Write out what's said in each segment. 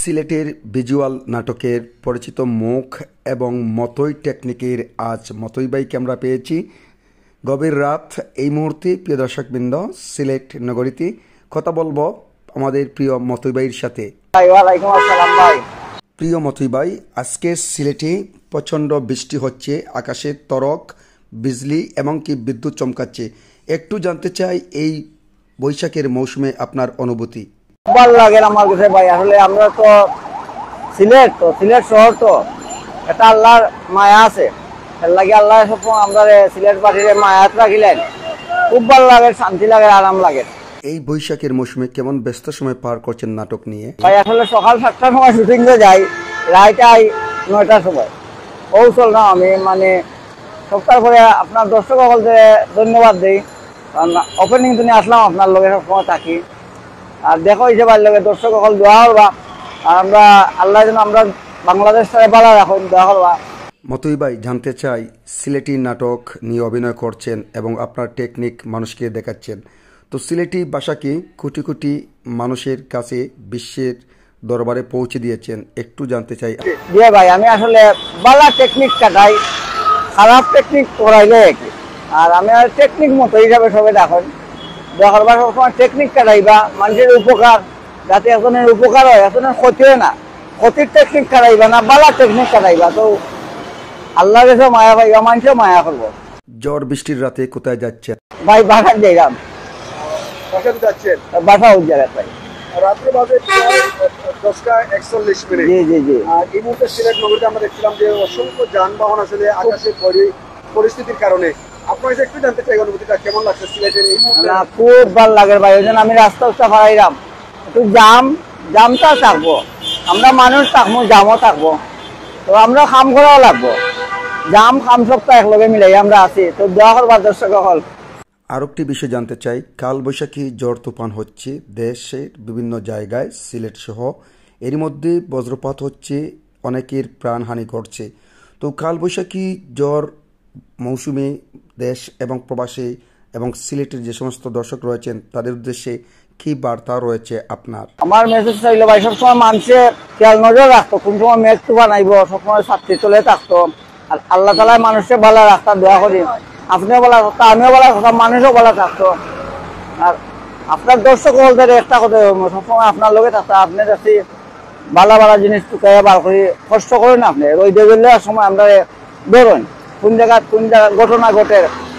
সিলেটের ভিজুয়াল নাটকের পরিচিত মুখ এবং মতোই টেকনিকের আজ মতোই ভাইকে আমরা পেয়েছি গভীর রাত এই মুহূর্তে। প্রিয় দর্শকবৃন্দ, সিলেট নগরীতে কথা বলবো আমাদের প্রিয় মতোই ভাইয়ের সাথে। প্রিয় মতোই ভাই, আজকে সিলেটে প্রচণ্ড বৃষ্টি হচ্ছে, আকাশে তরক বিজলি এবং কি বিদ্যুৎ চমকাচ্ছে। একটু জানতে চাই এই বৈশাখের মৌসুমে আপনার অনুভূতি। ভালো লাগে আমার কাছে ভাই। আসলে আমরা তো সিলেট শহর তো এটা আল্লাহর মায়া আছে, এর লাগে আল্লাহ সবসময় আমরা সিলেট বাসীর মায়াত রাখিলেন। খুব ভালো লাগে, শান্তি লাগে, আরাম লাগে। এই বৈশাখের মৌসুমে কেমন ব্যস্ত সময় পার করছেন নাটক নিয়ে? ভাই আসলে সকাল 7টার সময় শুটিং এ যাই, রাত 9টার সময় পৌঁছল না। আমি সপ্তাহ পরে আপনার দর্শক সকলকে ধন্যবাদ দিই, কারণ ওপেনিং তুমি আসলাম আপনার লগে সবসময় থাকি। আর দেখো এই যে ভালো লাগে, দর্শক সকল দোয়া করবা, আর আমরা আল্লাহ যেন আমরা বাংলাদেশ ভালো রাখুন, দোয়া করবা। মতোই ভাই, জানতে চাই সিলেটি নাটক নিয়ে অভিনয় করছেন এবং আপনার টেকনিক মানুষকে দেখাচ্ছেন, তো সিলেটি ভাষাকে কোটি কোটি মানুষের কাছে বিশ্বের দরবারে পৌঁছে দিয়েছেন, একটু জানতে চাই। দিয়ে ভাই আমি আসলে ভালো টেকনিক কাটাই, খারাপ টেকনিক করাইলে একই। আর আমি আর টেকনিক মতো হিসাবে সবাই দেখেন, দেখার বা সবসময় টেকনিক কাটাইবা মানুষের উপকার, যাতে একজনের উপকার হয়, একজনের ক্ষতি হয় না। ক্ষতির টেকনিক কাটাইবা না, ভালো টেকনিক কাটাইবা, তো আল্লাহ কাছে মায়া পাইবা, মানুষও মায়া করবো। ঝড় বৃষ্টির রাতে কোথায় যাচ্ছেন? ভাই বাসা যাইলাম, বাসা উজ্জারে ভাই। রাত্রে বাজে 10:41। জি জি জি। আর এই মুহূর্তে সিলেট নগরীতে আমরা দেখছিলাম যে অসংখ্য যানবাহন আসলে আকাশের পরিস্থিতির কারণে। আপনার কাছে একটু জানতে চাই অনুভূতিটা কেমন লাগছে সিলেটের এই মুহূর্তে? না, খুব ভালো লাগে ভাই। ওই জন্য আমি রাস্তা ফারাইলাম, একটু জামটা থাকবো, আমরা মানুষ থাকবো, জামও থাকবো, তো আমরা খাম করাও লাগবো। জাম খাম সপ্তাহ একলগে মিলাই আমরা আছি, তো দোয়া করবার দর্শক হল। আর একটি বিষয় জানতে চাই, কালবৈশাখী ঝড় তুফান হচ্ছে দেশের বিভিন্ন জায়গায়, সিলেট সহ। এর মধ্যে বজ্রপাত হচ্ছে, অনেকের প্রাণহানি ঘটছে। তো কালবৈশাখী ঝড় মৌসুমে দেশ এবং প্রবাসী এবং সিলেটের যে সমস্ত দর্শক রয়েছেন তাদের উদ্দেশ্যে কি বার্তা রয়েছে আপনার? আমার মেসেজ চাইলো ভাই, সবসময় মানুষে খেয়াল নজর রাখতো, কোন সময় মেঘ তুফান আইব, সবসময় ছাত্রী চলে থাকতো। আর আল্লাহ তাআলা মানুষকে ভালো রাস্তা দোয়া করি, আপনিও বলা কথা, আমিও বলা কথা, মানুষও বলা থাকতো। আর আপনার দর্শক বলতে একটা কথা, সবসময় আপনার লগে থাকতো, আপনার কাছে ভালো ভালো জিনিস টুকাইয়া বার করি, কষ্ট করেন আপনি। রোদে গেলে সময় আমরা বেরোন, কোন জায়গা ঘটনা ঘটে,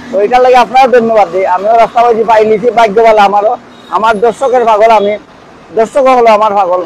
তো এটার লাগে আপনার ধন্যবাদ দিই। আমিও রাস্তা বাজি পাই নিছি, ভাগ্য ভালো আমারও। আমার দর্শকের পাগল আমি, দর্শক হলো আমার পাগল।